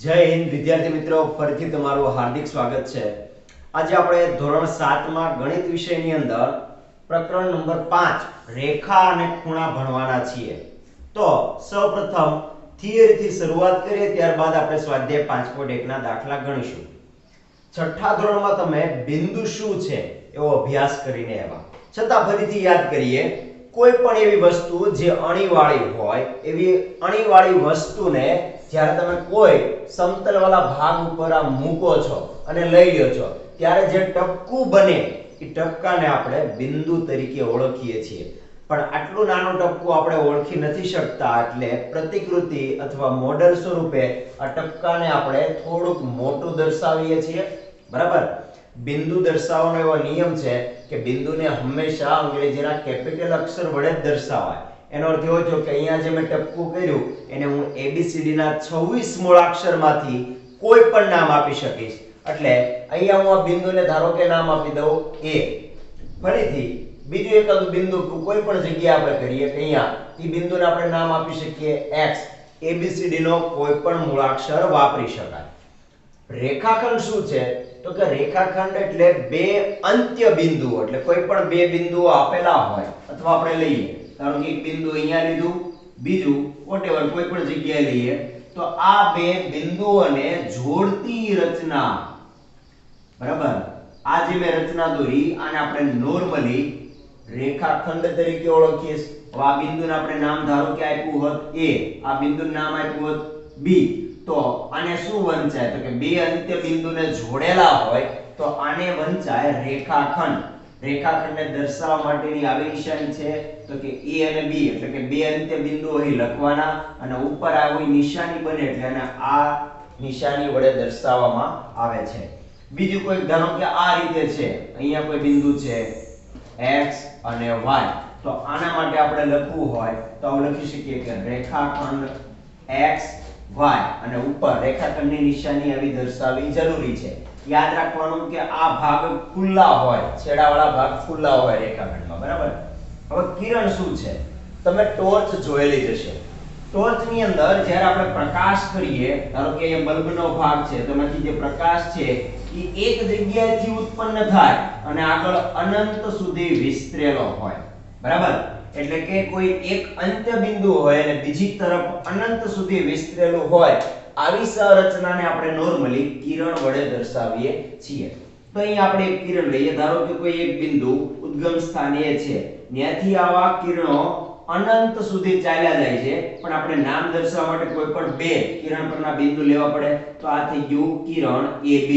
જય હિન્દ વિદ્યાર્થી મિત્રો, ફરીથી તમારું હાર્દિક સ્વાગત છે। આજે આપણે ધોરણ 7 માં ગણિત વિષયની અંદર પ્રકરણ નંબર 5 રેખા અને ખૂણા ભણવાના છીએ। તો સૌપ્રથમ થિયરીથી શરૂઆત કરીએ, ત્યારબાદ આપણે સ્વાધ્યાય 5.1 ના દાખલા ગણીશું। છઠ્ઠા ધોરણમાં તમે બિંદુ શું છે એવો અભ્યાસ કરીને આવ્યા, છતાં ફરીથી યાદ કરીએ। કોઈ પણ એવી વસ્તુ જે અણીવાળી હોય, એવી અણીવાળી વસ્તુને જ્યારે તમે કોઈ સમતલવાળા ભાગ ઉપર આ મૂકો છો અને લઈ લ્યો છો, ત્યારે જે ટપકું બને એ ટપકાને આપણે બિંદુ તરીકે ઓળખીએ છીએ। પણ આટલું નાનું ટપકું આપણે ઓળખી નથી શકતા, એટલે પ્રતિકૃતિ અથવા મોડેલ સ્વરૂપે આ ટપકાને આપણે થોડુંક મોટું દર્શાવીએ છીએ, બરાબર। બિંદુ દર્શાવવાનો એવો નિયમ છે કે બિંદુને હંમેશા અંગ્રેજીના કેપિટલ અક્ષર વડે જ દર્શાવાય। એનો અર્થ એવો થયો કે અહીંયા જે મેં ટપકું કર્યું એને હું ABCD ના 26 મૂળાક્ષરમાંથી કોઈ પણ નામ આપી શકીશ। એટલે અહીંયા હું આ બિંદુને ધારો કે નામ આપી દઉં A। ફરીથી બીજું એકાદું બિંદુ કોઈ પણ જગ્યાએ આપણે કરીએ કે અહીંયા એ બિંદુને આપણે નામ આપી શકીએ X। ABCD નો કોઈ પણ મૂળાક્ષર વાપરી શકાય। રેખાખંડ શું છે? તો કે રેખાખંડ એટલે બે અંત્ય બિંદુઓ, એટલે કોઈ પણ બે બિંદુઓ આપેલા હોય, અથવા આપણે લઈએ ધારો કે એક બિંદુ અહીંયા લીધું, બીજું વોટેવર કોઈ પણ જગ્યાએ લઈએ, તો આ બે બિંદુઓને જોડતી રચના, બરાબર, આ જે મેં રચના દોરી આને આપણે નોર્મલી રેખાખંડ તરીકે ઓળખીએ। હવે આ બિંદુને આપણે નામ ધારો કે આપ્યું હોત A, આ બિંદુનું નામ આપ્યું હોત B, તો આને શું વંચાય? તો કે બે અંત્ય બિંદુને જોડેલા હોય તો આને વંચાય રેખાખંડ। રેખાખંડને દર્શાવવા માટેની આવી નિશાની છે તો કે A અને B, એટલે કે બે અંત્ય બિંદુઓ અહીં લખવાના અને ઉપર આવી નિશાની બને એટલે આને આ નિશાની વડે દર્શાવવામાં આવે છે। બીજું કોઈ ધારો કે આ રીતે છે, અહીંયા કોઈ બિંદુ છે X અને Y, તો આના માટે આપણે લખવું હોય તો આપણે લખી શકીએ કે રેખાખંડ X Y, અને ઉપર રેખાખંડની નિશાની આવી દર્શાવવી જરૂરી છે। યાદ રાખવાનું કે આ ભાગ ખુલ્લા હોય, છેડાવાળા ભાગ ખુલ્લા હોય રેખાખંડમાં, બરાબર। હવે કિરણ શું છે? તમે ટોર્ચ જોયેલી જ હશે। ટોર્ચની અંદર જ્યારે આપણે પ્રકાશ કરીએ, ધારો કે અહીંયા બલ્બનો ભાગ છે, તો એમાંથી જે પ્રકાશ છે એ એક જગ્યાએથી ઉત્પન્ન થાય અને આગળ અનંત સુધી વિસ્તરેલો હોય, બરાબર। એટલે કે કોઈ એક અંત્ય બિંદુ હોય અને બીજી તરફ અનંત સુધી વિસ્તરેલું હોય, આવી સંરચનાને આપણે નોર્મલી કિરણ વડે દર્શાવીએ છીએ। તો અહીં આપણે એક કિરણ લઈએ, ધારો કે કોઈ એક બિંદુ ઉદ્ગમ સ્થાન A છે, ત્યાંથી આવા કિરણો અનંત સુધી ચાલ્યા જાય છે, પણ આપણે નામ દર્શાવવા માટે કોઈ પણ બે કિરણ પરના બિંદુ લેવા પડે, તો આ થઈ ગયું કિરણ AB।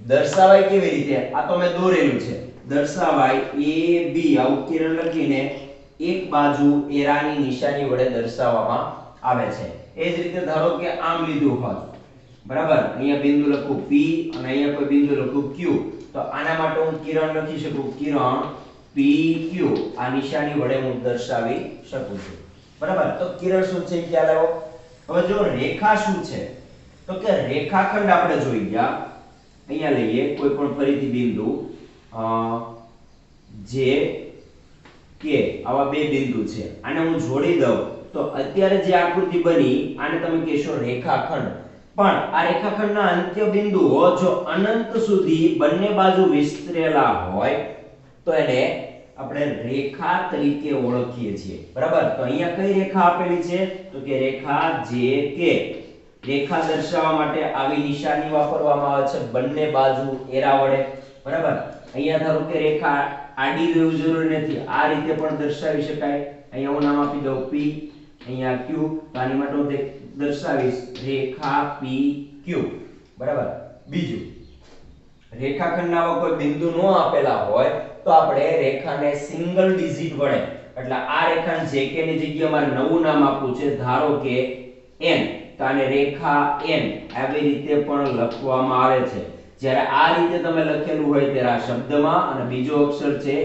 દર્શાવાય કેવી રીતે? આ તો મેં દોરેલું છે, દર્શાવાય AB, આવું કિરણ લખીને એક બાજુ એરાની નિશાની વડે દર્શાવવામાં આવે છે। એ જ રીતે ધારો કે આમ લીધું હોત, બરાબર, અહીંયા બિંદુ લખું P અને અહીંયા કોઈ બિંદુ લખું Q, તો આના માટે હું કિરણ લખી શકું કિરણ PQ, આ નિશાની વડે હું દર્શાવી શકું છું, બરાબર। તો કિરણ શું છે ખ્યાલ આવ્યો? હવે જો રેખા શું છે, તો કે રેખાખંડ આપણે જોઈ ગયા। અહીંયા લઈએ કોઈ પણ ફરીથી બિંદુ જે કે આવા બે બિંદુ છે, આને હું જોડી દઉં તો અત્યારે જે આકૃતિ બની આને તમે કહેશો રેખાખંડ। પણ આ રેખાખંડના અંત્ય બિંદુઓ જો અનંત સુધી બંને બાજુ વિસ્તરેલા હોય તો એને આપણે રેખા તરીકે ઓળખીએ છીએ, બરાબર। તો અહીંયા કઈ રેખા આપેલી છે? તો કે રેખા JK। રેખા દર્શાવવા માટે આવી નિશાની વાપરવામાં આવે છે બંને બાજુ એરા વડે, બરાબર। અહીંયા ધારો કે રેખા આડી રહેવું જરૂરી નથી, આ રીતે પણ દર્શાવી શકાય। અહીંયા હું નામ આપી દઉં P, અહીંયા Q, તો આની માટે હું દર્શાવીશ રેખા PQ, બરાબર। બીજું, રેખાખંડના આવા કોઈ બિંદુ ન આપેલા હોય તો આપણે રેખાને સિંગલ ડિજિટ વડે, એટલે આ રેખાને JK ની જગ્યાએ મારે નવું નામ આપવું છે, ધારો કે N, તો આને રેખા N આવી રીતે પણ લખવામાં આવે છે। જ્યારે આ રીતે તમે લખેલું હોય ત્યારે આ શબ્દમાં અને બીજો અક્ષર છે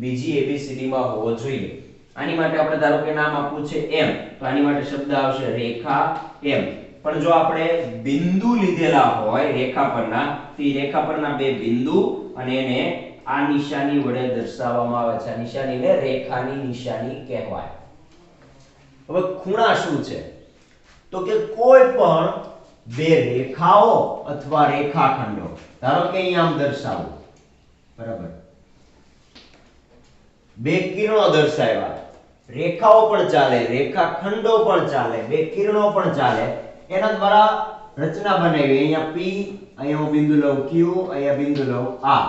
બીજી ABCD માં હોવો જોઈએ। આની માટે આપણે ધારો કે નામ આપવું છે M, તો આની માટે શબ્દ આવશે રેખા M। પણ જો આપણે બિંદુ લીધેલા હોય રેખા પરના, તો એ રેખા પરના બે બિંદુ અને એને આ નિશાની વડે દર્શાવવામાં આવે છે। આ નિશાનીને રેખાની નિશાની કહેવાય। હવે ખૂણા શું છે? તો કે કોઈ પણ બે રેખાઓ અથવા રેખાખંડો, ધારો કે અહીંયા આમ દર્શાવું, બરાબર, બે કિરણો દર્શાવ્યા, રેખાઓ પણ ચાલે, રેખાખંડો પણ ચાલે, બે કિરણો પણ ચાલે, એના દ્વારા રચના બનાવી. અહીંયા P, અહીંયા હું બિંદુ લઉં Q, અહીંયા બિંદુ લઉં R.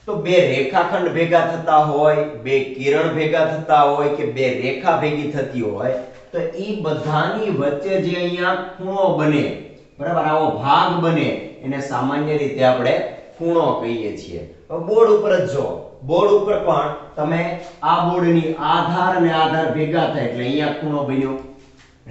તો બે રેખાખંડ ભેગા થતા હોય, બે કિરણ ભેગા થતા હોય કે બે રેખા ભેગી થતી હોય, તો ઈ બધાની વચ્ચે જે અહીંયા ખૂણો બને, બરાબર, આવો ભાગ બને, એને સામાન્ય રીતે આપણે ખૂણો કહીએ છીએ. બોર્ડ ઉપર જ જો, બોર્ડ ઉપર પણ તમે આ બોર્ડની આધાર અને આધાર ભેગા થાય એટલે અહીંયા ખૂણો બન્યો.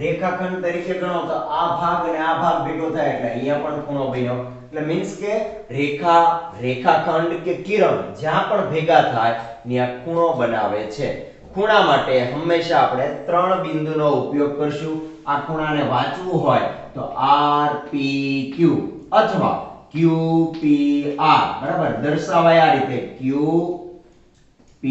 રેખાખંડ તરીકે ગણો તો આ ભાગ અને આ ભાગ ભેગો થાય એટલે અહીંયા પણ ખૂણો બન્યો. એટલે મીન્સ કે રેખા, રેખાખંડ કે કિરણ જ્યાં પણ ભેગા થાય ત્યાં ખૂણો બનાવે છે. ખૂણા માટે હંમેશા આપણે ત્રણ બિંદુનો ઉપયોગ કરશું. આ ખૂણાને વાંચવું હોય તો R P Q અથવા Q P R, બરાબર, દર્શાવાય આ રીતે Q P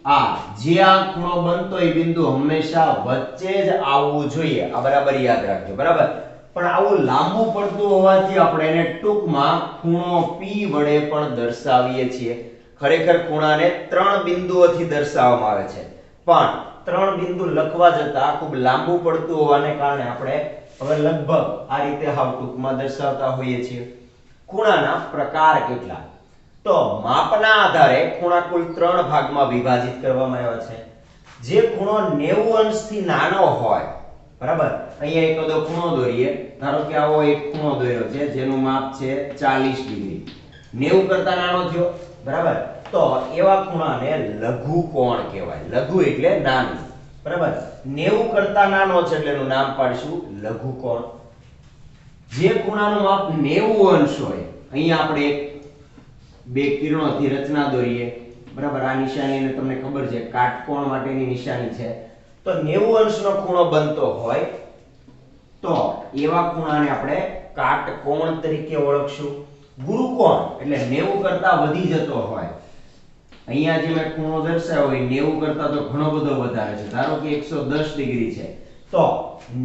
R. જે આ ખૂણો બનતો એ બિંદુ હંમેશા વચ્ચે જ આવવું જોઈએ. આ બરાબર યાદ રાખજો, બરાબર. પણ આવું લાંબુ પડતું હોવાથી આપણે એને ટૂંકમાં ખૂણો P વડે પણ દર્શાવીએ છીએ. ખરેખર ખૂણાને ત્રણ બિંદુઓથી દર્શાવવામાં આવે છે, પણ ત્રણ બિંદુ લખવા જતા ખૂબ લાંબુ પડતું હોવાને કારણે આપણે હવે લગભગ આ રીતે હાવ ટૂંકમાં દર્શાવતા હોઈએ છીએ. ખૂણાના પ્રકાર કેટલા? તો માપના આધારે ખૂણા કુલ ત્રણ ભાગમાં વિભાજિત કરવામાં આવ્યા છે. જે ખૂણો 90 અંશથી નાનો હોય, બરાબર, અહીંયા એક બધો ખૂણો દોરીએ, ધારો કે આવો એક ખૂણો દોર્યો છે જેનું માપ છે 40 ડિગ્રી, 90 કરતા નાનો થયો, બરાબર, તો એવા ખૂણાને લઘુ કોણ કહેવાય. લઘુ એટલે નાનું, બરાબર, 90 કરતા નાનો છે એટલે એનું નામ પાડીશું લઘુ કોણ. જે ખૂણાનું માપ 90 અંશ હોય, અહીંયા આપણે બે કિરણોથી રચના દોરીએ, બરાબર, આ નિશાની અને તમને ખબર છે કાટકોણ માટેની નિશાની છે. તો 90 અંશનો ખૂણો બનતો હોય તો એવા ખૂણાને આપણે કાટકોણ તરીકે ઓળખશું. ગુરુકોણ એટલે 90 કરતા વધી જતો હોય, અહીંયા જે મેં ખૂણો દર્શાવ્યો હોય 90 કરતા તો ઘણો બધો વધારે છે, ધારો કે 110 ડિગ્રી છે, તો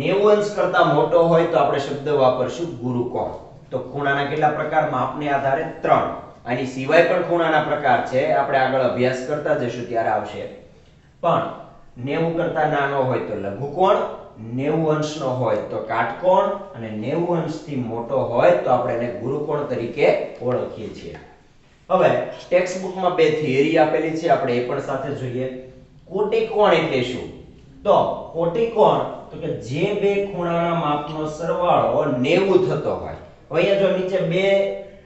90 અંશ કરતા મોટો હોય તો આપણે શબ્દ વાપરશું ગુરુકોણ. તો ખૂણાના કેટલા પ્રકાર? માપને આધારે ત્રણ. આની સિવાય પણ ખૂણાના પ્રકાર છે, આપણે આગળ અભ્યાસ કરતા જઈશું ત્યારે આવશે. પણ 90 કરતા નાનો હોય તો લઘુકોણ, 90 અંશનો હોય તો કાટકોણ અને 90 અંશથી મોટો હોય તો આપણે એને ગુરુકોણ તરીકે ઓળખીએ છીએ. હવે ટેક્સ્ટ બુકમાં બે થિયરી આપેલી છે, આપણે એ પણ સાથે જોઈએ. કોટિકોણ એટલે શું? તો કોટિકોણ તો કે જે બે ખૂણાના માપનો સરવાળો 90 થતો હોય. હવે અહીંયા જો નીચે બે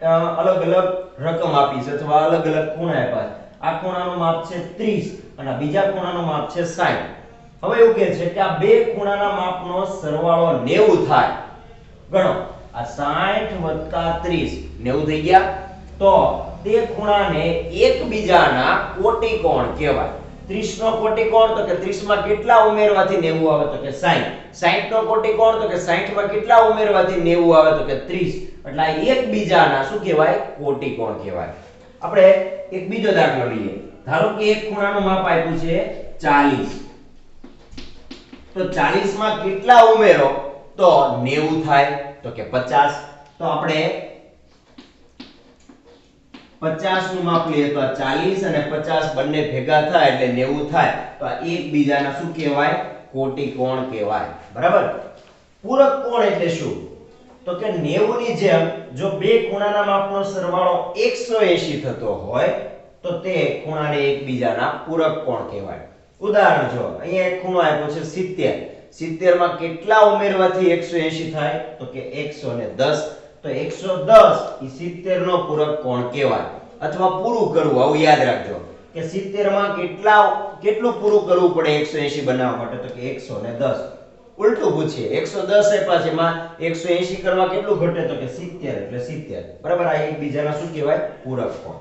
અલગ અલગ રકમ આપી છે અથવા અલગ અલગ ખૂણા આપ્યા છે. આ ખૂણાનું માપ છે 30 અને બીજા ખૂણાનું માપ છે 60. હવે એવું કહે છે કે આ બે ખૂણાના માપનો સરવાળો 90 થાય. ગણો, આ 60 + 30 90 થઈ ગયા. તો તે ખૂણાને એકબીજાના કોટિકોણ કહેવાય. 30 નો કોટિકોણ તો કે 30 માં કેટલા ઉમેરવાથી 90 આવે તો કે 60. 60 નો કોટિકોણ તો કે 60 માં કેટલા ઉમેરવાથી 90 આવે તો કે 30. એટલે આ એકબીજાના શું કહેવાય? કોટિકોણ કહેવાય. આપણે એક બીજો દાખલો લઈએ. ધારો કે એક ખૂણાનું માપ આપ્યું છે 40. તો 40 માં કેટલા ઉમેરો તો 90 થાય તો કે 50. તો આપણે 50 નું માપ લઈએ તો 40 અને 50 બંને ભેગા થાય એટલે 90 થાય. તો આ એકબીજાના શું કહેવાય? કોટિકોણ કહેવાય. બરાબર. પૂરક કોણ એટલે શું? તો કે 90 ની જેમ જો બે ખૂણાના માપનો સરવાળો 180 થતો હોય તો તે ખૂણાને એકબીજાના પૂરક કોણ કહેવાય. ઉદાહરણ જો, અહીંયા એક ખૂણો આપ્યો છે 70. 70 માં કેટલા ઉમેરવાથી 180 થાય તો કે 110. તો 110 ઈ 70 નો પૂરક કોણ કહેવાય. અથવા પૂરું કરવું, આવું યાદ રાખજો કે 70 માં કેટલું પૂરું કરવું પડે 180 બનાવવા માટે તો કે 110. ઉલટું પૂછીએ, 110 આપ્યા છે એમાં 180 કરવા કેટલું ઘટે તો કે 70 એટલે 70. બરાબર. આ એકબીજાના શું કહેવાય? પૂરક કોણ.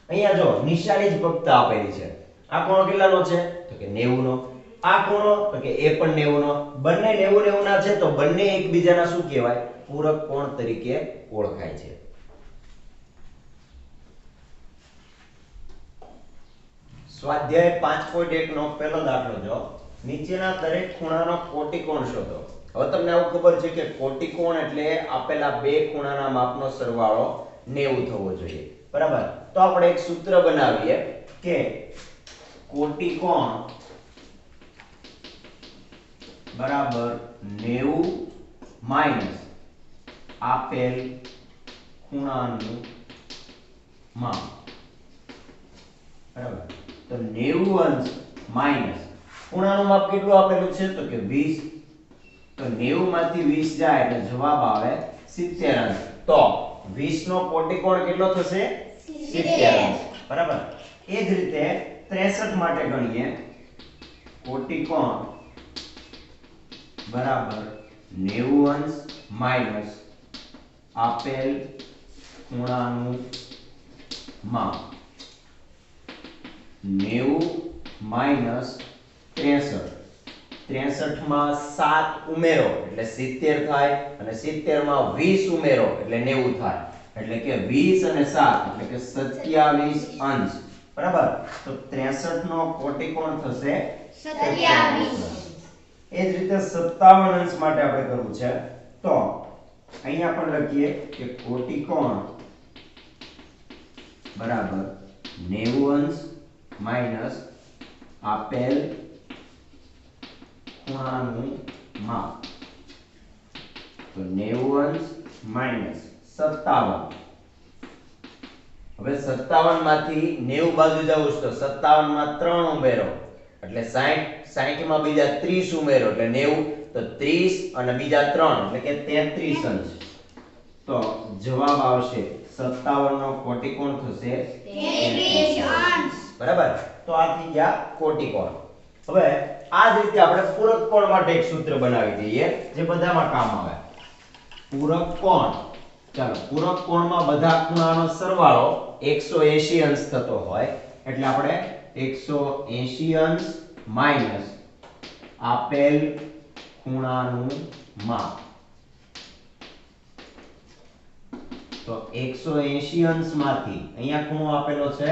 અહીંયા જો નિશાની જ ફક્ત આપેલી છે. આ કોણ કેટલાનો છે તો કે 90 નો. આ ખૂણો તો કે એ પણ 90 નો. બંને 90 90 ના છે તો બંને એકબીજાના શું કહેવાય? પૂરક કોણ તરીકે ઓળખાય છે. સ્વાધ્યાય 5.1 નો પહેલો દાખલો જો, નીચેના દરેક ખૂણાનો કોટિકોણ શોધો. હવે તમને આવું ખબર છે કે કોટિકોણ એટલે આપેલા બે ખૂણાના માપનો સરવાળો 90 થવો જોઈએ, બરાબર? તો આપણે એક સૂત્ર બનાવીએ કે કોટિકોણ બરાબર 90 માઈનસ આપેલ ખૂણાનું માપ, બરાબર? તો 90 અંશ માઈનસ ખૂણાનું માપ કેટલું આપેલું છે તો કે 20, તો 90 માંથી 20 જાય એટલે જવાબ આવે 70 અંશ. તો 20 નો કોટિકોણ કેટલો થશે? 70 અંશ, બરાબર? એ જ રીતે 63 માટે ગણીએ કોટિકોણ બરાબર 90 અંશ માઈનસ આપેલ ખૂણાનું માપ, 90 માઈનસ 63, 63 માં 7 ઉમેરો એટલે 70 થાય અને 70 માં 20 ઉમેરો એટલે 90 થાય, એટલે કે 20 અને 7 એટલે કે 27 અંશ, બરાબર? તો 63 નો કોટિકોણ થશે 27. એ જ રીતે 57 અંશ માટે આપણે કરવું છે, તો અહીંયા પણ લખીએ કે કોટિકોણ બરાબર 90 અંશ માઈનસ આપેલ ખૂણાનું માપ, તો 90 અંશ માઈનસ 57. હવે 57 માંથી 90 બાજુ જવું છે તો 57 માં 3 ઉમેરો એટલે 60, 60 માં બીજા 30 ઉમેરો એટલે 90, તો 30 અને બીજા 3 એટલે કે 33 અંશ. તો જવાબ આવશે 57 નો કોટિકોણ થશે 33 અંશ, બરાબર? તો આ થઈ ગયા કોટિકોણ. હવે આ જ રીતે આપણે પૂરક કોણ માટે એક સૂત્ર બનાવી દઈએ જે બધામાં કામ આવે. પૂરક કોણ, ચાલો પૂરક કોણમાં બધા ખૂણાનો સરવાળો 180 અંશ થતો હોય એટલે આપણે 180 અંશ માઈનસ આપેલ ખૂણાનું માપ, તો 180 અંશ માંથી અહીંયા ખૂણો આપેલો છે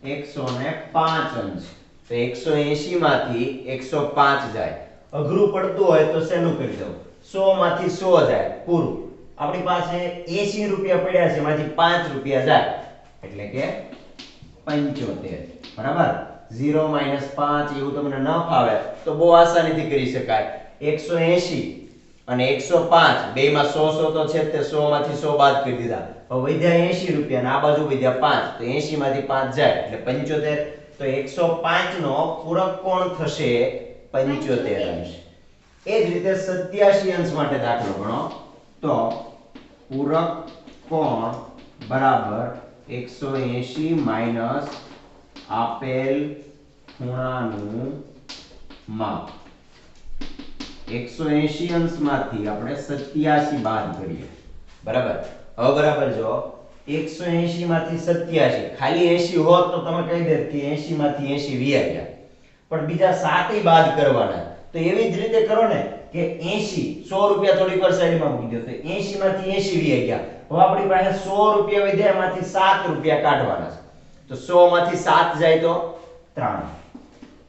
105 અંશ, તો 180 માંથી 105 જાય. અઘરું પડતું હોય તો શેનું કરી દઉં? 100 માંથી 100 જાય પૂરું. આપણી પાસે 80 રૂપિયા પડ્યા છે એમાંથી 5 રૂપિયા જાય એટલે કે 75, બરાબર? 0 - 5 એવું તમને ન ફાવે તો બહુ આસાનીથી કરી શકાય. 180 અને 105 બેમાં 100 તો છે તે 100 માંથી 100 બાદ કરી દીધા. હવે વધ્યા 80 રૂપિયા અને આ બાજુ વધ્યા 5, તો 80 માંથી 5 જાય એટલે 75. તો 105 નો પૂરક કોણ થશે 75 અંશ. એ જ રીતે 87 અંશ માટે દાખલો ગણો, તો પૂરક કોણ બરાબર 180 માઈનસ આપેલ ખૂણાનું માપ. 180 અંશમાંથી આપણે 87 બાદ કરીએ, બરાબર? હવે બરાબર જો 180 માંથી 87, ખાલી 80 હોત તો તમે કહી દેત કે 80 માંથી 80 વિયા ગયા, પણ બીજા 7 બાદ કરવાના. તો એવી જ રીતે કરો ને કે 80, 100 રૂપિયા થોડીક વાર સાઈડમાં મૂકી દો, તો 80 માંથી 80 વિયા ગયા. હવે આપણી પાસે 100 રૂપિયા વધ્યા એમાંથી 7 રૂપિયા કાઢવાના છે, તો 100 માંથી 7 જાય તો 93,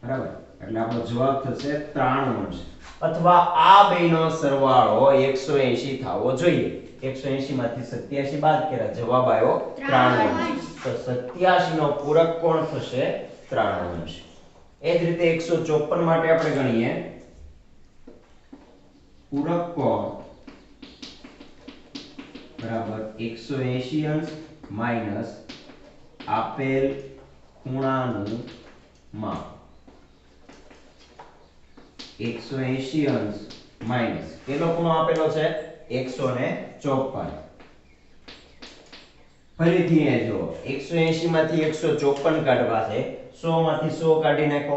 બરાબર? એટલે આપણો જવાબ થશે 93 અંશ. અથવા આ બેનો સરવાળો 180 થવો જોઈએ. 180 માંથી 87 બાદ કર્યા, જવાબ આવ્યો 93 અંશ. તો 87 નો પૂરક કોણ થશે 93 અંશ. એ જ રીતે 154 માટે આપણે ગણીએ પૂરક કોણ બરાબર 180 અંશ માઈનસ આપેલ ખૂણાનું માપ, 180 અંશ માઈનસ કેટલો ખૂણો આપેલો છે 154. ફરીથી અહીંયા જો 180 માંથી 154 કાઢવા છે, 100 માંથી 100 કાઢી નાખો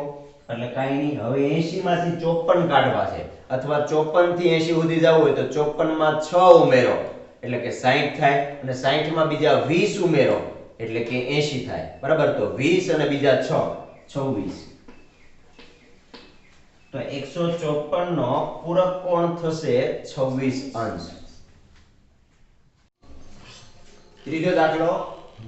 એટલે કાઈ નહીં. હવે 80 માંથી 54 કાઢવા છે અથવા 54 થી 80 સુધી જવું હોય તો 54 માં 6 ઉમેરો એટલે કે 60 થાય અને 60 માં બીજા 20 ઉમેરો એટલે કે 80 થાય, બરાબર? તો 20 અને બીજા 6 26. તો 154 નો પૂરક કોણ થશે 26 અંશ. ત્રીજો દાખલો,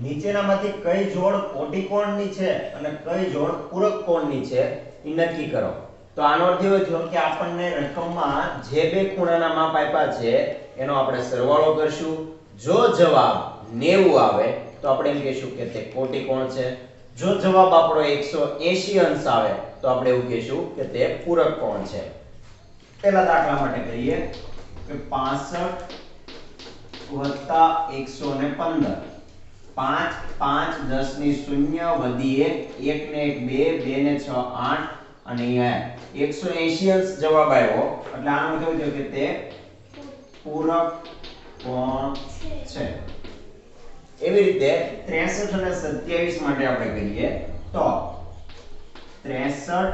નીચેનામાંથી કઈ જોડ કોટિકોણની છે અને કઈ જોડ પૂરક કોણની છે એ નક્કી કરો. તો આનો અર્થ એવો થયો કે આપણને રકમમાં જે બે ખૂણાના માપ આપ્યા છે એનો આપણે સરવાળો કરશું. જો જવાબ 90 આવે તો આપણે એમ કહીશું કે તે કોટિકોણ છે. જો જવાબ આપણો 180 અંશ આવે તો આપણે એવું કહીશું કે તે પૂરક કોણ છે. પહેલા દાખલા માટે કરીએ કે 65 વત્તા 115. 5 5 10 ની 0 વધી 1 1 ને 1 2 2 ને 6 8 અને અહીંયા 180 અંશ જવાબ આવ્યો એટલે આનો કેવું થયું કે તે પૂરક કોણ છે. એવી રીતે 63 અને 27 માટે આપણે કરીએ તો 63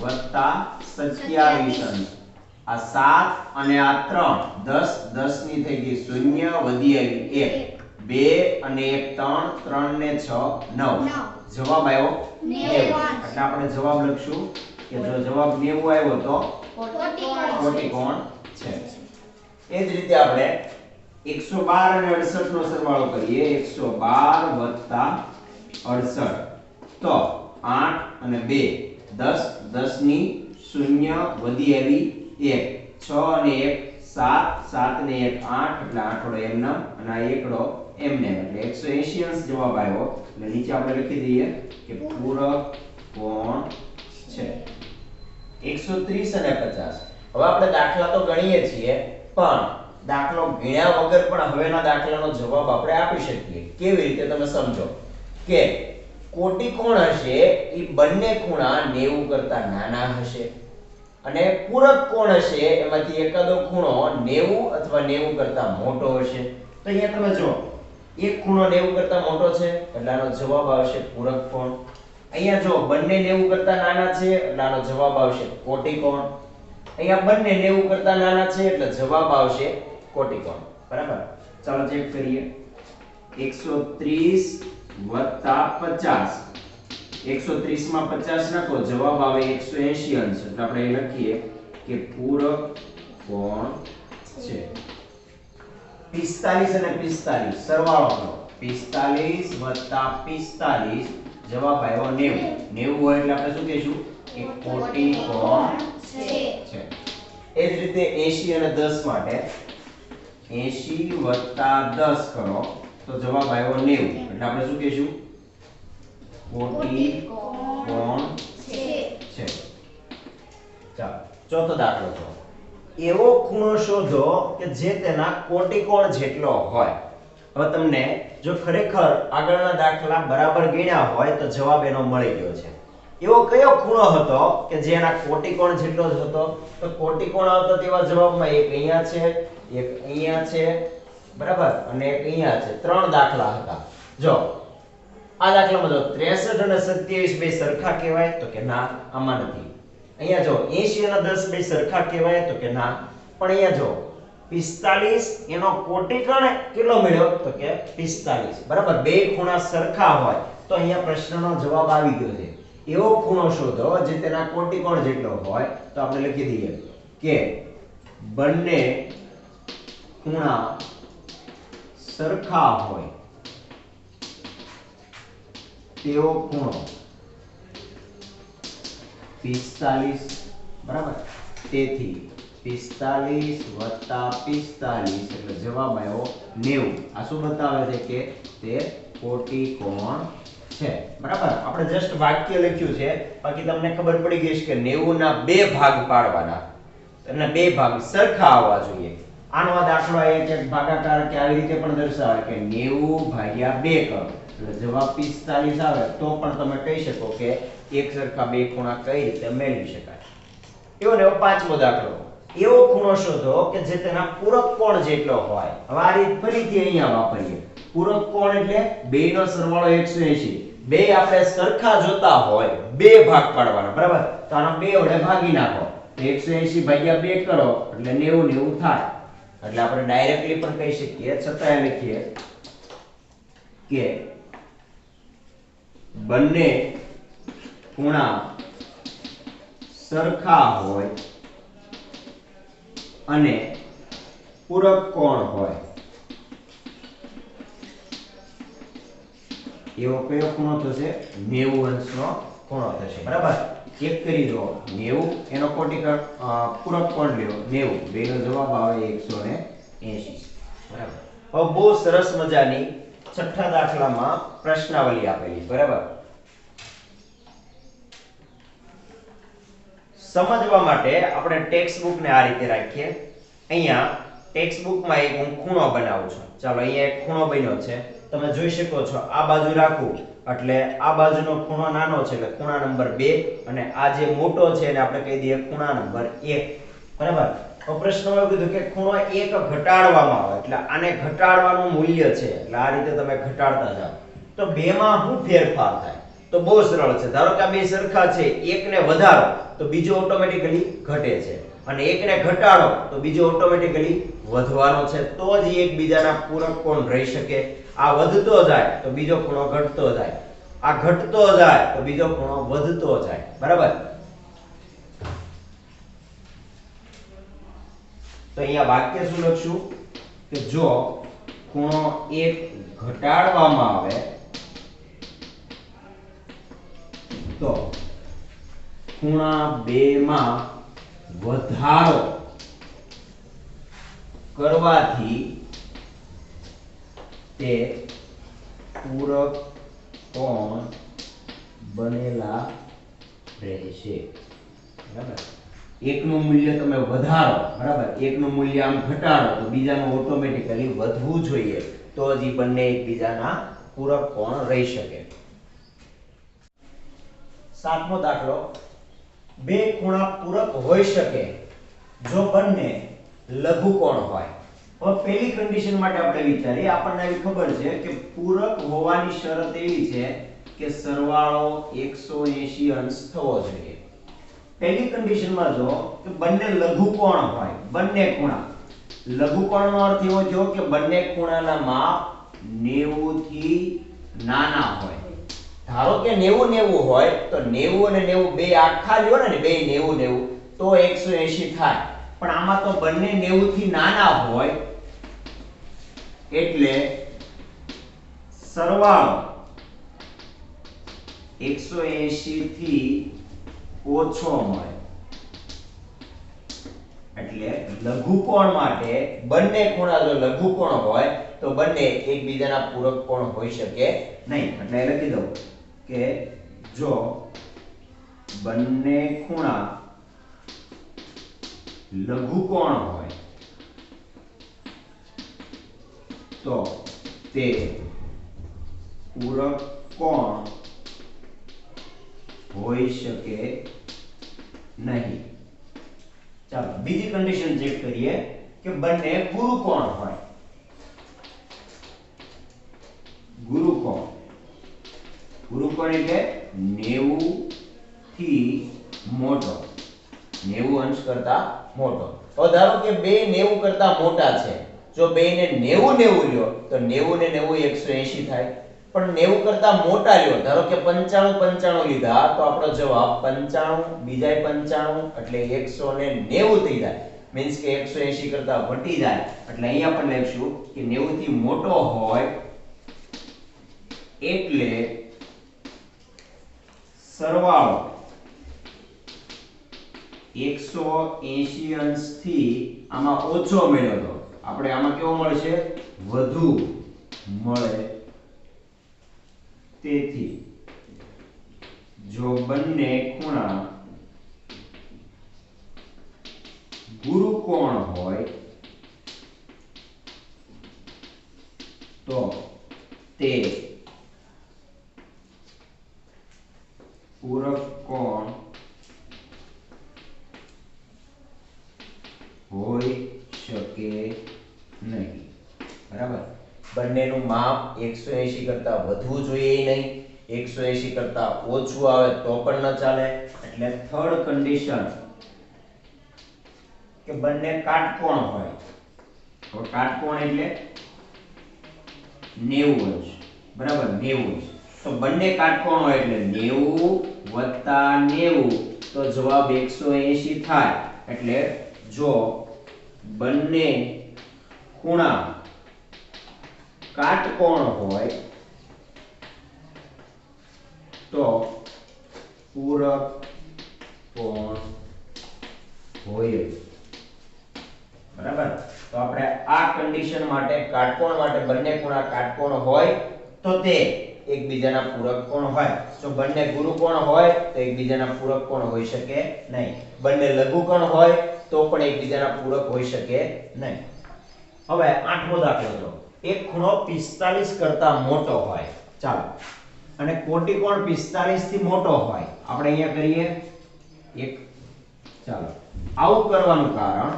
વત્તા 27 અંશ. આ 7 અને આ 3 10 10 ની થઈ ગઈ 0 વધી આવી 1 2 અને 1 3 3 ને 6 9 જવાબ આવ્યો 90. એટલે આપણે જવાબ લખશું કે જો જવાબ 90 આવ્યો તો કોટિકોણ છે. એ જ રીતે આપણે 112 અને 68 નો સરવાળો કરીએ. 112 વત્તા 68 તો 8 અને 2 10 10 ની 0 વધી આવી 1 6 અને 1 7 7 ને 1 8 એટલે આઠડો એમનેમ અને આ એકડો એમનેમ એટલે 180 અંશ જવાબ આવ્યો. એટલે નીચે આપણે લખી દઈએ કે પૂરક કોણ છે. 130 અને 50 હવે આપણે દાખલા તો ગણીએ છીએ પણ દાખલો ગણ્યા વગર પણ હવેના દાખલાનો જવાબ આપણે આપી શકીએ. કેવી રીતે તમે સમજો કે કોટિકોણ હશે એ બંને ખૂણા 90 કરતા નાના હશે અને પૂરક કોણ હશે એમાંથી એકાદો ખૂણો 90 અથવા 90 કરતા મોટો હશે. તો અહીંયા તમે જો એક ખૂણો 90 કરતા મોટો છે એટલે આનો જવાબ આવશે પૂરક કોણ. અહીંયા જો બંને 90 કરતા નાના છે એટલે આનો જવાબ આવશે કોટિકોણ. અહીંયા બંને 90 કરતા નાના છે એટલે જવાબ આવશે કોટિકોણ. બરાબર. ચાલો ચેક કરીએ. 130 વત્તા 50. 130 માં 50 નાખો જવાબ આવે 180 અંશ. એટલે આપણે એ લખીએ કે પૂરક કોણ છે. 45 અને 45 સરવાળો કરો. 45 વત્તા 45 જવાબ આવ્યો 90. 90 હોય એટલે આપણે શું કહીશું કે કોટિકોણ છે. એ જ રીતે 80 અને 10 માટે 80 વત્તા 10 કરો તો જવાબ આવ્યો 90. એટલે આપણે શું કહીશું કોટિકોણ છે. ચાલો ચોથો દાખલો કરો. એવો ખૂણો શોધો કે જે તેના કોટિકોણ જેટલો હોય. હવે તમને જો ખરેખર આગળના દાખલા બરાબર ગણ્યા હોય તો જવાબ એનો મળી ગયો છે. એવો કયો ખૂણો હતો કે જે એના કોટિકોણ જેટલો જ હતો? તો કોટિકોણ આવતો તેવા જવાબમાં એક અહીંયા છે, એક અહીંયા છે, બરાબર, અને એક અહીંયા છે. ત્રણ દાખલા હતા. જો આ દાખલામાં જો 63 અને 27 બે સરખા કહેવાય તો કે ના, આમાં નથી. અહીંયા જો 80 અને 10 બે સરખા કહેવાય તો કે ના, પણ અહીંયા જો 45 એનો કોટિકોણ કેટલો મળ્યો તો કે 45. બરાબર, બે ખૂણા સરખા હોય તો અહીંયા પ્રશ્નનો જવાબ આવી ગયો છે. એવો ખૂણો શોધો જે તેના કોટિકોણ જેટલો હોય. તો આપણે લખી દઈએ કે બંને ખૂણા સરખા હોય તેવો ખૂણો 45. બરાબર, તેથી 45 વત્તા 45 એટલે જવાબ આવ્યો 90. આ શું બતાવે છે કે તે કોટિકોણ છે. બરાબર, આપણે જસ્ટ વાક્ય લખ્યું છે, બાકી તમને ખબર પડી ગઈ છે કે 90 ના બે ભાગ પાડવાના એટલે બે ભાગ સરખા આવવા જોઈએ. આનો આ દાખલો એક ભાગાકાર કે આવી રીતે પણ દર્શાવે કે 90 ભાગ્યા 2 કરો એટલે જવાબ 45 આવે તો પણ તમે કહી શકો કે એક સરખા બે ખૂણા કઈ રીતે મેળવી શકાય. એવો ને એવો પાંચમો દાખલો. એવો ખૂણો શોધો કે જે તેના પૂરક કોણ જેટલો હોય. હવે આ રીત ફરીથી અહીંયા વાપરીએ. પૂરક કોણ એટલે બેયનો સરવાળો 180. બે આપણે સરખા જોતા હોય બે ભાગ પાડવાના. બરાબર, તો આનો બે વડે ભાગી નાખો. 180 ભાગ્યા 2 કરો એટલે 90 90 થાય. એટલે આપણે ડાયરેક્ટલી પણ કહી શકીએ, છતાંય લખીએ કે બંને ખૂણા સરખા હોય અને પૂરક કોણ હોય. એવો કયો ખૂણો થશે? 90 અંશનો ખૂણો થશે બરાબર. એક કરી દો 90 એનો કોટિકણ પૂરક કોણ લ્યો 90 બેનો જવાબ આવે 180 બરાબર. હવે બહુ સરસ મજાની છઠ્ઠા દાખલામાં પ્રશ્નાવલી આપેલી બરાબર. સમજવા માટે આપણે ટેક્સ્ટ બુક ને આ રીતે રાખીએ. અહીંયા ટેક્સ્ટ બુકમાં એક હું ખૂણો બનાવું છું. ચાલો અહીંયા એક ખૂણો બન્યો છે, તમે જોઈ શકો છો. આ બાજુ રાખું એટલે આ બાજુનો ખૂણો નાનો છે એટલે ખૂણા નંબર 2 અને આ જે મોટો છે એને આપણે કહી દઈએ ખૂણા નંબર 1 બરાબર. તો પ્રશ્નમાં એવું કીધું કે ખૂણો 1 ઘટાડવામાં આવે એટલે આને ઘટાડવાનું મૂલ્ય છે એટલે આ રીતે તમે ઘટાડતા જાઓ તો બેમાં શું ફેરફાર થાય? તો બહુ સરળ છે. ધારો કે આ બે સરખા છે, એકને વધારો તો બીજો ઓટોમેટિકલી ઘટે છે અને એકને ઘટાડો તો બીજો ઓટોમેટિકલી વધવાનો છે. તો જ એકબીજાના પૂરક કોણ રહી શકે. આ વધતો જાય તો બીજો ખૂણો ઘટતો જાય, આ ઘટતો જાય તો બીજો ખૂણો વધતો જાય બરાબર. તો અહીંયા વાક્ય શું લખશું કે જો ખૂણો 1 ઘટાડવામાં આવે તો ખૂણા 2 માં વધારો કરવાથી તે પૂરક કોણ બનેલા રહેશે બરાબર. એકનું મૂલ્ય તમે વધારો બરાબર, એકનું મૂલ્ય આમ ઘટાડો તો બીજાનું ઓટોમેટિકલી વધવું જોઈએ તો જ ઈ બંને એકબીજાના પૂરક કોણ રહી શકે. સાતમો દાખલો, બે ખૂણા પૂરક હોઈ શકે જો બંને લઘુકોણ હોય. હવે પહેલી કન્ડિશન માટે આપણે વિચારીએ. આપણને એવી ખબર છે કે પૂરક હોવાની શરત એવી છે કે સરવાળો 180 અંશ થવો જોઈએ. પહેલી કન્ડિશનમાં જો કે બંને લઘુકોણ હોય, બંને ખૂણા. લઘુકોણનો અર્થ એવો થયો કે બંને ખૂણાના માપ 90 થી નાના હોય. ધારો કે 90 90 હોય તો 90 અને 90 બે આખા લ્યો ને, બે 90 90 તો 180 થાય. પણ આમાં તો બંને 90 થી નાના હોય એટલે સરવાળો 180 થી ઓછો મળે. એટલે લઘુકોણ માટે બંને ખૂણા જો લઘુકોણ હોય તો બંને એકબીજાના પૂરક કોણ હોઈ શકે નહીં. એટલે લખી દઉં કે જો બંને ખૂણા લઘુકોણ હોય તો તે પૂરક કોણ હોઈ શકે નહીં. ચાલો બીજી કન્ડિશન ચેક કરીએ કે બંને ગુરુકોણ હોય. ગુરુકોણ, ગુરુકોણ એટલે 90 થી મોટો, 90 અંશ કરતા મોટો. તો ધારો કે બે 90 કરતા મોટા છે. જો બેને 90 90 લ્યો તો 90 ને 90 180 થાય. પણ 90 કરતા મોટા લ્યો, ધારો કે 95 95 લીધા તો આપણો જવાબ 95 બીજાય 95 એટલે 190 થઈ જાય. મીન્સ કે 180 કરતા વટી જાય. એટલે અહીંયા પણ લખશું કે 90 થી મોટો હોય એટલે સરવાળો 180 અંશ થી આમાં ઓછો મળ્યો તો આપણે આમાં કેવો મળશે? વધુ મળે. તેથી જો બંને ખૂણા ગુરુકોણ હોય તો તે પૂરક કોણ હોઈ શકે નહીં બરાબર. બંનેનું માપ 180 કરતા વધવું જોઈએ નહીં, 180 કરતા ઓછું આવે તો પણ ન ચાલે. એટલે થર્ડ કન્ડિશન કે બંને કાટકોણ હોય. તો કાટકોણ એટલે 90 અંશ બરાબર, 90 અંશ. તો બંને કાટકોણ હોય એટલે 90 + 90 તો જવાબ 180 થાય. એટલે જો બંને ખૂણા કાટકોણ હોય તો પૂરક કોણ હોય, બરાબર. તો આપણે આ કન્ડિશન માટે કાટકોણ માટે બંને ખૂણા કાટકોણ હોય તો તે એકબીજાના પૂરક કોણ હોય. જો બંને ગુરુકોણ હોય તો એકબીજાના પૂરક કોણ હોઈ શકે નહીં. બંને લઘુકોણ હોય તો પણ એકબીજાના પૂરક હોઈ શકે નહીં. હવે આઠમો દાખલો જો એક ખૂણો 45 કરતા મોટો હોય, ચાલો, અને કોટિકોણ 45 થી મોટો હોય. આપણે અહીંયા કરીએ એક, ચાલો. આવું કરવાનું કારણ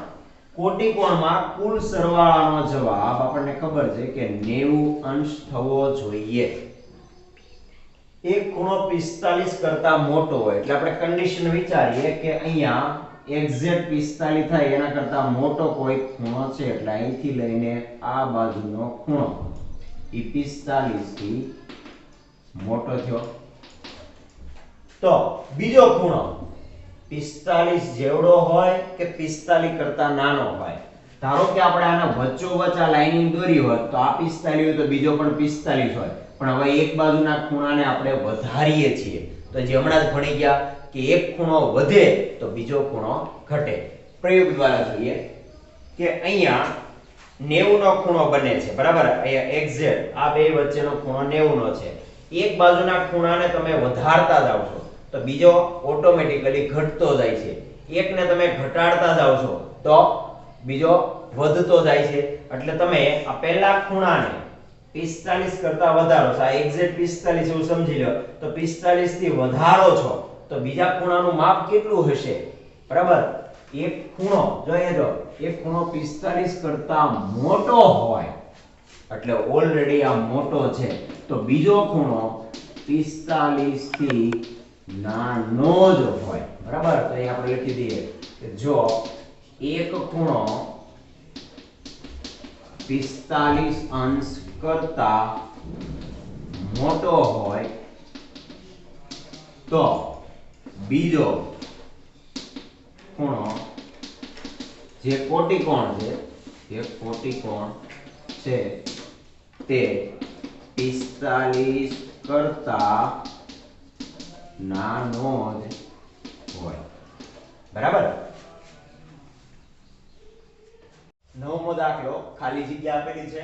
કોટિકોણમાં કુલ સરવાળાનો જવાબ આપણને ખબર છે કે 90 અંશ થવો જોઈએ. એક ખૂણો 45 કરતા મોટો હોય એટલે આપણે કન્ડિશન વિચારીએ કે અહીંયા એક્ઝેક્ટ 45 થાય એના કરતા મોટો કોઈ ખૂણો છે એટલે અહીંથી લઈને આ બાજુનો ખૂણો એ 45 થી મોટો થયો. તો બીજો ખૂણો 45 જેવડો હોય કે 45 કરતા નાનો હોય. ધારો કે આપણે આના વચ્ચોવચ્ચ આ લાઈનિંગ દોરી હોત તો આ 45 હોય તો બીજો પણ 45 હોય, પણ હવે એક બાજુના ખૂણાને આપણે વધારીએ છીએ. તો જે હમણાં જ ભણી ગયા કે એક ખૂણો વધે તો બીજો ખૂણો ઘટે. પ્રયોગ દ્વારા જોઈએ કે અહીંયા 90 નો ખૂણો બને છે, બરાબર. અહીંયા એક્ઝેક્ટ આ બે વચ્ચેનો ખૂણો 90 નો છે. એક બાજુના ખૂણાને તમે વધારતા જાવ છો તો બીજો ઓટોમેટિકલી ઘટતો જાય છે. એકને તમે ઘટાડતા જાવ છો તો બીજો વધતો જાય છે. એટલે તમે આ પહેલા ખૂણાને 45 કરતા વધારો છો, આ એક્ઝેક્ટ 45 એવું સમજી લો, તો 45 થી વધારો છો તો બીજા ખૂણાનું માપ કેટલું હશે, બરાબર. એક ખૂણો જોઈએ તો એક ખૂણો 45 કરતા મોટો હોય એટલે ઓલરેડી આ મોટો છે, તો બીજો ખૂણો 45 થી નાનો જ હોય, બરાબર. તો અહીં આપણે લખી દઈએ કે જો એક ખૂણો 45 અંશ કરતા મોટો હોય તો બીજો ખૂણો જે કોટિકોણ છે તે 45 કરતા નાનો જ હોય, બરાબર. નવમો દાખલો ખાલી જગ્યા આપેલી છે.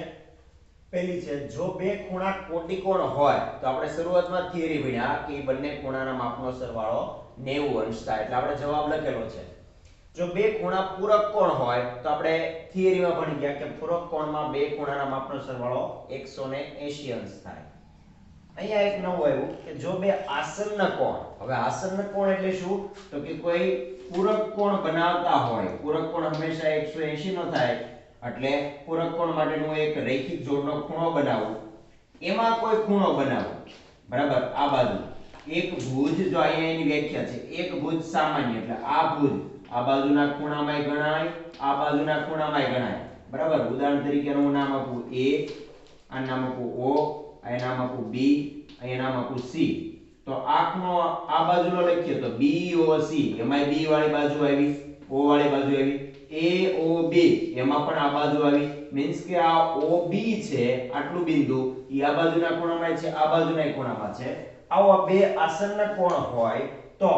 પહેલી છે જો બે ખૂણા કોટિકોણ હોય તો આપણે શરૂઆતમાં થિયરી ભણ્યા કે બંને ખૂણાના માપનો સરવાળો 90 અંશ થાય એટલે આપણે જવાબ લખેલો છે. જો બે ખૂણા પૂરક કોણ હોય તો આપણે થિયરીમાં ભણી ગયા કે પૂરક કોણમાં બે ખૂણાના માપનો સરવાળો 180 અંશ થાય. અહીંયા એક નવું આવ્યું કે જો બે આસન્ન કોણ, હવે આસન્ન કોણ એટલે શું તો કે કોઈ પૂરક કોણ બનાવતા હોય. પૂરક કોણ હંમેશા 180 નો થાય એટલે પૂરક કોણ માટેનું એક રૈખિક જોડનો ખૂણો બનાવવું. એમાં કોઈ ખૂણો બનાવવો, બરાબર. આ બાજુ એક ભુજ, જો અહીંયા એની વ્યાખ્યા છે એક ભુજ સામાન્ય એટલે આ ભુજ આ બાજુના ખૂણામાંય ગણાય, આ બાજુના ખૂણામાંય ગણાય, બરાબર. ઉદાહરણ તરીકે હું નામ આપું a, આ નામ આપું o, આ નામ આપું b, આ નામ આપું c. તો આ ખૂણો આ બાજુનો લખીએ તો BOC, એમાંય b વાળી બાજુ આવી, o વાળી બાજુ આવી, AOB એમાં પણ આ બાજુ આવી. મીન્સ કે આ OB છે આટલું બિંદુ ઈ આ બાજુના ખૂણામાં છે, આ બાજુના ખૂણામાં છે. આવા બે આસન્ન કોણ હોય તો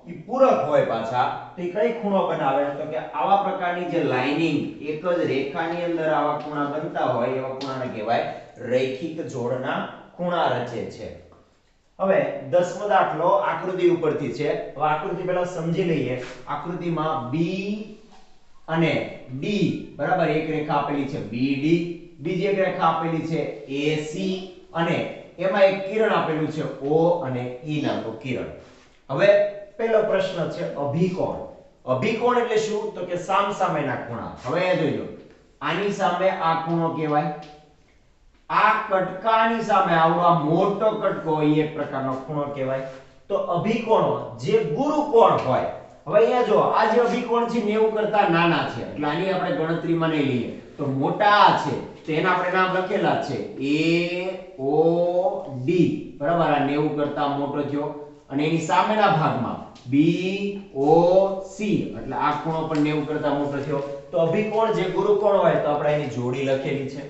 ઈ પૂરક હોય પાછા, તો ઈ કઈ ખૂણો બનાવે તો કે આવા પ્રકારની જે લાઇનિંગ એક જ રેખાની અંદર આવા ખૂણા બનતા હોય એવા ખૂણાને કહેવાય રૈખિક જોડના ખૂણા રચે છે. હવે 10મો દાખલો આકૃતિ ઉપરથી છે. હવે આકૃતિ પહેલા સમજી લઈએ. આકૃતિમાં B અને D, બરાબર, એક રેખા આપેલી છે BD, બીજી એક રેખા આપેલી છે AC અને એમાં એક કિરણ આપેલું છે O અને E નામનું કિરણ. હવે પહેલો પ્રશ્ન છે અભિકોણ. અભિકોણ એટલે શું તો કે સામસામેના ખૂણા. હવે એ જોજો, આની સામે આ ખૂણો કહેવાય, આ કટકાની સામે આવડો આ મોટો કટકો એ એક પ્રકારનો ખૂણો કહેવાય. તો અભિકોણો જે ગુરુકોણ હોય, હવે અહીંયા જો આ જે અભિકોણ છે 90 કરતા નાના છે એટલે આની આપણે ગણતરીમાં નહીં લઈએ. તો મોટા છે તેના આપણે નામ લખેલા છે AOD, બરાબર. આ 90 કરતા મોટો થયો અને એની સામેના ભાગમાં BOC એટલે આ ખૂણો પણ 90 કરતા મોટો થયો. તો અભિકોણ જે ગુરુકોણ હોય તો આપણે એની જોડી લખેલી છે.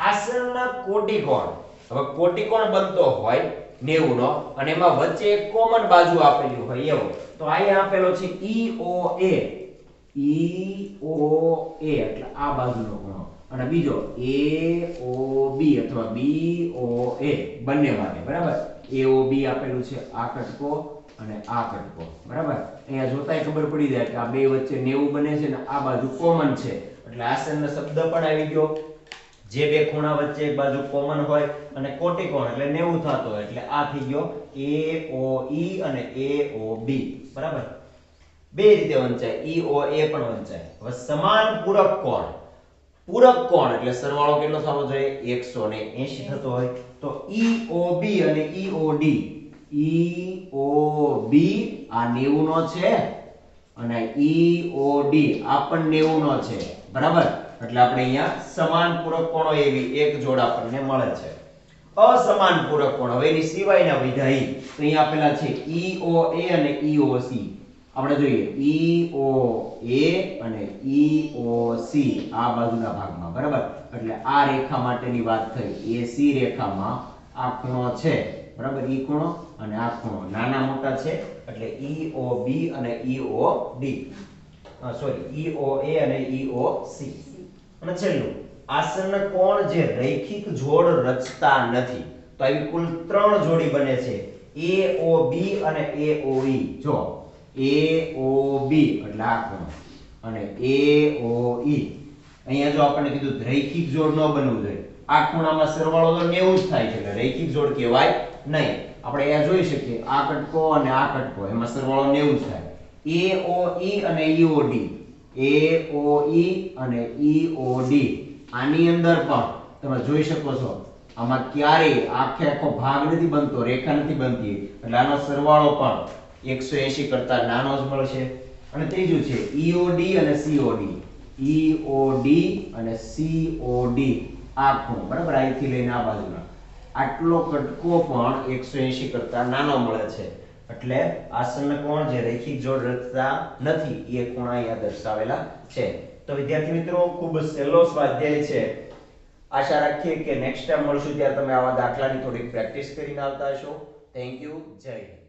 આસન્ન કોટિકોણ, હવે કોટિકોણ બનતો હોય 90 નો અને એમાં વચ્ચે એક કોમન બાજુ આપેલી હોય એવો. તો અહીંયા આપેલો છે EOA. EOA એટલે આ બાજુનો ખૂણો અને બીજો AOB અથવા BOA બંને માટે બરાબર. AOB આપેલું છે આ કટકો અને આ કટકો બરાબર. અહીંયા જોતાય ખબર પડી જાય કે આ બે વચ્ચે 90 બને છે ને આ બાજુ કોમન છે એટલે આસનનો શબ્દ પણ આવી ગયો. જે બે ખૂણા વચ્ચે એક બાજુ કોમન હોય અને કોટિકોણ એટલે 90 થતો હોય એટલે આ થઈ ગયો AOE અને AOB બરાબર. બે રીતે વંચાય, EOA પણ વંચાય. હવે સમાન પૂરક કોણ. પૂરક કોણ એટલે સરવાળો કેટલો થવો જોઈએ 180 થતો હોય તો EOB અને EOD. EOB આ 90 નો છે અને EOD આ પણ 90 નો છે બરાબર. એટલે આપણે અહીંયા સમાન પૂરક કોણો એવી એક જોડ આપણને મળે છે. અસમાન પૂરક કોણ હવે એની સિવાયના વિધાયી તો અહીંયા આપેલા છે EOA અને EOC. આપણે જોઈએ EOA અને EOC આ બાજુના ભાગમાં બરાબર. એટલે આ રેખા માટેની વાત થઈ. AC રેખામાં આ ખૂણો છે બરાબર. ઈ ખૂણો અને આ ખૂણો નાના મોટા છે એટલે EOB અને EOD EOA અને EOC. અને છેલ્લું આસન કોણ જે રૈખિક જોડ રચતા નથી. તો આવી કુલ 3 જોડી બને છે AOB અને AOE. જો AOB એટલે આ ખૂણો અને AOE. અહીંયા જો આપણને કીધું રૈખિક જોડ ન બનવું જોઈએ. આ ખૂણામાં સરવાળો તો 90 જ થાય છે એટલે રૈખિક જોડ કહેવાય નહીં. આપણે અહીંયા જોઈ શકીએ આ કટકો અને આ કટકો એમાં સરવાળો 90 જ થાય. AOE અને EOD. AOE અને EOD આની અંદર પણ તમે જોઈ શકો છો આમાં ક્યારેય આખો ભાગ નથી બનતો, રેખા નથી બનતી એટલે આનો સરવાળો પણ 180 કરતા નાનો જ મળશે. અને ત્રીજું છે EOD અને COD. EOD અને COD આ ખૂણો બરાબર અહીંથી લઈને આ બાજુના આટલો કટકો પણ 180 કરતા નાનો મળે છે. એટલે આસન કોણ જે રૈખિક જોડ રચતા નથી એ ખૂણા અહીંયા દર્શાવેલા છે. તો વિદ્યાર્થી મિત્રો ખૂબ સહેલો સ્વાધ્યાય છે. આશા રાખીએ કે નેક્સ્ટ ટાઈમ મળશું ત્યારે તમે આવા દાખલાની થોડીક પ્રેક્ટિસ કરીને આવતા હશો. Thank you. જય હિન્દ.